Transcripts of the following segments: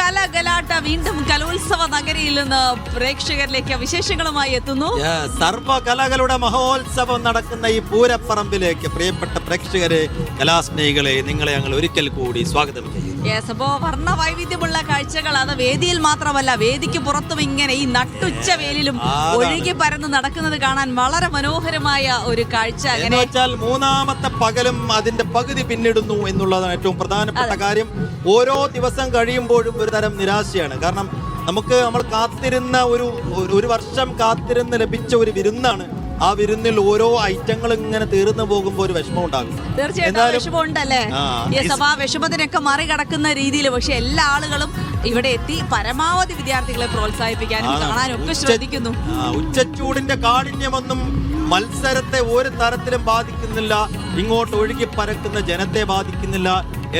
കലകലാട്ട വീണ്ടും കലോത്സവ നഗരിയിൽ നിന്ന് പ്രേക്ഷകരിലേക്ക് വിശേഷങ്ങളുമായി എത്തുന്നു. സർവകലകളുടെ മഹോത്സവം നടക്കുന്ന ഈ പൂരപ്പറമ്പിലേക്ക് പ്രിയപ്പെട്ട പ്രേക്ഷകരെ, കലാസ്നേഹികളെ, നിങ്ങളെ ഞങ്ങൾ ഒരിക്കൽ കൂടി സ്വാഗതം ചെയ്യുന്നു. അപ്പോ വർണ്ണ വൈവിധ്യമുള്ള കാഴ്ചകൾ അത് വേദിയിൽ മാത്രമല്ല, വേദിക്ക് പുറത്തും ഇങ്ങനെ ഈ നട്ടുച്ച വേലിലും ഒഴുകി പരന്ന് നടക്കുന്നത് കാണാൻ വളരെ മനോഹരമായ ഒരു കാഴ്ച. എന്ന് വെച്ചാൽ മൂന്നാമത്തെ പകലും അതിന്റെ പകുതി പിന്നിടുന്നു എന്നുള്ളതാണ് ഏറ്റവും പ്രധാനപ്പെട്ട കാര്യം. ഓരോ ദിവസം കഴിയുമ്പോഴും ഒരു തരം നിരാശയാണ്. കാരണം നമ്മൾ കാത്തിരുന്ന ഒരു വർഷം കാത്തിരുന്ന് ലഭിച്ച ഒരു വിരുന്നാണ്. ആ വിരുന്നിൽ ഓരോ ഐറ്റങ്ങൾ ഇങ്ങനെ തീർന്നു പോകുമ്പോൾ ഒരു വിഷമം ഉണ്ടാകും. തീർച്ചയായിട്ടും വിഷമമുണ്ടല്ലേ? ആ വിഷമത്തിനൊക്കെ മറികടക്കുന്ന രീതിയിൽ പക്ഷെ എല്ലാ ആളുകളും ഇവിടെ എത്തി പരമാവധി വിദ്യാർത്ഥികളെ പ്രോത്സാഹിപ്പിക്കാനും കാണാനും ഒക്കെ ശ്രദ്ധിക്കുന്നു. ഉച്ചച്ചൂടിന്റെ കാഠിന്യമൊന്നും മത്സരത്തെ ഒരു തരത്തിലും ബാധിക്കുന്നില്ല. ഇങ്ങോട്ട് ഒഴുകി പരക്കുന്ന ജനത്തെ ബാധിക്കുന്നില്ല.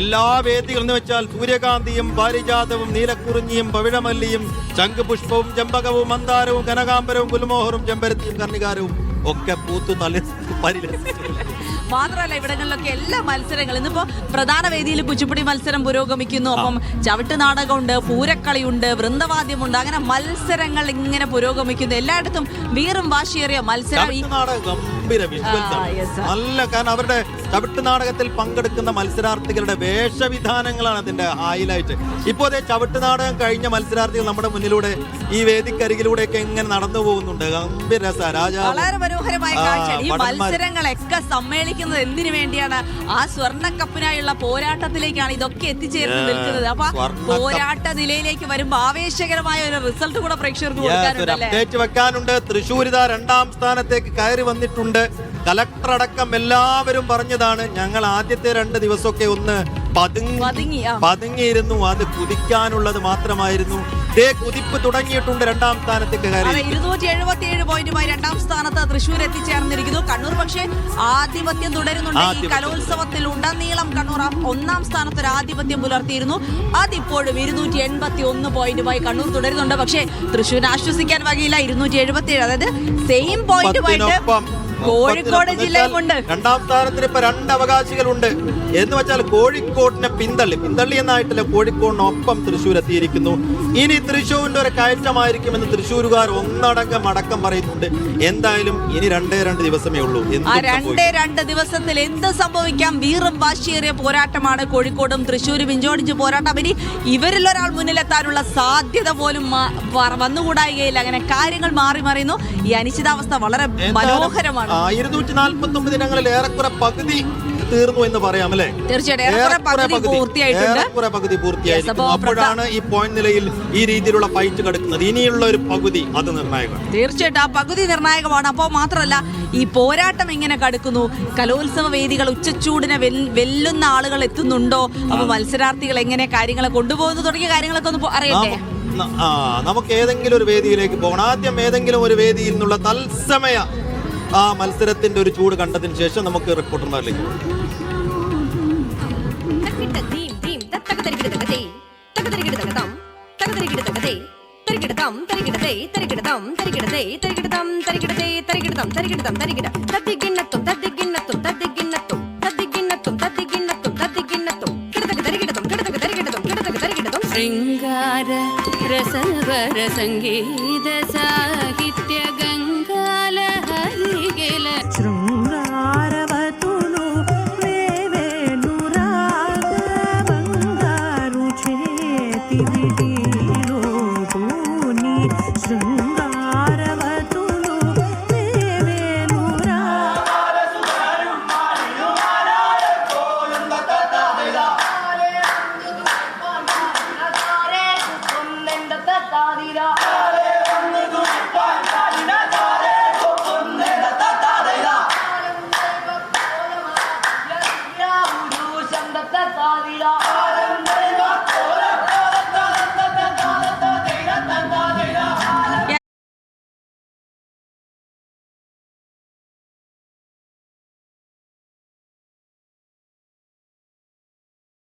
എല്ലാ വേദികളും എന്ന് വെച്ചാൽ സൂര്യകാന്തിയും പാരിജാതവും നീലക്കുറിഞ്ഞിയും പവിഴമല്ലിയും ശംഖുപുഷ്പവും ചെമ്പകവും മന്ദാരവും കനകാംബരവും ഗുൽമോഹറും ചെമ്പരത്തിയും കർണികാരവും ഒക്കെ പൂത്തു മാത്രമല്ല ഇവിടങ്ങളിലൊക്കെ എല്ലാ മത്സരങ്ങളും ഇന്നിപ്പോ പ്രധാന വേദിയിൽ കുച്ചിപ്പുടി മത്സരം പുരോഗമിക്കുന്നു. അപ്പം ചവിട്ട് നാടകമുണ്ട്, പൂരക്കളിയുണ്ട്, വൃന്ദവാദ്യമുണ്ട്. അങ്ങനെ മത്സരങ്ങൾ ഇങ്ങനെ പുരോഗമിക്കുന്നു. എല്ലായിടത്തും വീറും വാശിയേറിയ മത്സരം. നല്ല കാരണം അവരുടെ ചവിട്ട് നാടകത്തിൽ പങ്കെടുക്കുന്ന മത്സരാർത്ഥികളുടെ വേഷവിധാനങ്ങളാണ് അതിന്റെ ഹൈലൈറ്റ്. ഇപ്പോൾ അതേ ചവിട്ട് നാടകം കഴിഞ്ഞ മത്സരാർത്ഥികൾ നമ്മുടെ മുന്നിലൂടെ ഈ വേദിക്കരികിലൂടെയൊക്കെ ഇങ്ങനെ നടന്നു പോകുന്നുണ്ട്. ഗംഭീര രസ രാജാ, വളരെ മനോഹരമായ കാഴ്ച. ഈ മത്സരങ്ങളൊക്കെ സമ്മേളിക്കുന്നത് എന്തിനു വേണ്ടിയാണ്? ആ സ്വർണ്ണക്കപ്പിനായുള്ള പോരാട്ടത്തിലേക്കാണ് ഇതൊക്കെ എത്തിച്ചേർന്ന് നിൽക്കുന്നത്. അപ്പൊ പോരാട്ട നിലയിലേക്ക് വരുമ്പോ ആവേശകരമായ ഒരു റിസൾട്ട് കൂടെ പ്രേക്ഷകർക്ക് വെക്കാനുണ്ട്. തൃശ്ശൂർ ഇതാ 2ാം സ്ഥാനത്തേക്ക് കയറി വന്നിട്ടുണ്ട്. കലക്ടർ അടക്കം എല്ലാവരും പറഞ്ഞതാണ്, ഞങ്ങൾ ആദ്യത്തെ 2 ദിവസമൊക്കെ ഒന്ന് പതുങ്ങിയിരുന്നു. അത് കുതിക്കാനുള്ളത് മാത്രമായിരുന്നു. കുതിപ്പ് തുടങ്ങിയിട്ടുണ്ട്. 2ാം സ്ഥാനത്തേക്ക് കയറി 277 പോയിന്റുമായി 2ാം സ്ഥാനത്ത് തൃശ്ശൂർ എത്തിച്ചേർന്നിരിക്കുന്നു. കണ്ണൂർ പക്ഷേ ആധിപത്യം തുടരുന്നുണ്ട്. ഈ കലോത്സവത്തിൽ ഉടനീളം കണ്ണൂർ 1ാം സ്ഥാനത്ത് ഒരു ആധിപത്യം പുലർത്തിയിരുന്നു. അതിപ്പോഴും 281 പോയിന്റുമായി കണ്ണൂർ തുടരുന്നുണ്ട്. പക്ഷേ തൃശ്ശൂരിനെ ആശ്വസിക്കാൻ വകയില്ല. 277, അതായത് സെയിം പോയിന്റുമായിട്ട് കോഴിക്കോട് ജില്ലയുമുണ്ട്. 2ാം സ്ഥാനത്തിന് ഇപ്പൊ 2 അവകാശികളുണ്ട്. എന്ന് വെച്ചാൽ കോഴിക്കോടിനെ പിന്തള്ളി എന്നായിട്ടില്ല, കോഴിക്കോടിനൊപ്പം തൃശ്ശൂർ എത്തിയിരിക്കുന്നു. ഇനി തൃശ്ശൂരിന്റെ ഒരു കയറ്റമായിരിക്കുമെന്ന് തൃശ്ശൂരുകാർ ഒന്നടങ്കം അടക്കം പറയുന്നുണ്ട്. എന്തായാലും ഇനി 2 ദിവസമേ ഉള്ളൂ. 2 ദിവസത്തിൽ എന്ത് സംഭവിക്കാം? വീറും വാശിയേറിയ പോരാട്ടമാണ് കോഴിക്കോടും തൃശ്ശൂരും ഇഞ്ചോടിഞ്ച് പോരാട്ടം. ഇനി ഇവരിൽ ഒരാൾ മുന്നിലെത്താനുള്ള സാധ്യത പോലും വന്നുകൂടായികയില്ല. അങ്ങനെ കാര്യങ്ങൾ മാറി മറിയുന്നു. ഈ അനിശ്ചിതാവസ്ഥ വളരെ മനോഹരമാണ്. 249 ഇനങ്ങളിൽ ഏറെക്കുറെ പകുതി തീർന്നു എന്ന് പറയാം അല്ലേ? തീർച്ചയായിട്ടും പകുതി പൂർത്തിയായിട്ടുണ്ട്. അപ്പോഴാണ് ഈ പോയിന്റ് നിലയിൽ ഈ രീതിയിലുള്ള ഫൈറ്റ് കിടക്കുന്നത്. ഇനിയുള്ള ഒരു പകുതി അത് നിർണായകമാണ്. തീർച്ചയായിട്ടും ആ പകുതി നിർണായകമാണ്. അപ്പോൾ മാത്രമല്ല ഈ പോരാട്ടം എങ്ങനെ കടക്കുന്നു? കലോത്സവ വേദികൾ ഉച്ചച്ചൂടിനെ വെല്ലുന്ന ആളുകൾ എത്തുന്നുണ്ടോ? അപ്പൊ മത്സരാർത്ഥികൾ എങ്ങനെ കാര്യങ്ങളെ കൊണ്ടുപോകുന്നു തുടങ്ങിയ കാര്യങ്ങളൊക്കെ ഒന്ന് അറിയട്ടെ. നമുക്ക് ഏതെങ്കിലും ഒരു വേദിയിലേക്ക് പോകണം. ആദ്യം ഏതെങ്കിലും ഒരു വേദിയിൽ നിന്നുള്ള തത്സമയ ആ മത്സരത്തിന്റെ ഒരു ചൂട് കണ്ടതിന് ശേഷം നമുക്ക് റിപ്പോർട്ടർമാരിലേക്ക് പോകാം. ശൃംഗാര രസവര സംഗീത സാഹിത്യ ഗംഗാലഹരികല ശൃംഗാരവതുലു വേവേനുരാഗ ಬಂಗಾರು ಛೇತಿ ಬಿಡಿಲೋ ಭೂನಿ ಶೃಂಗ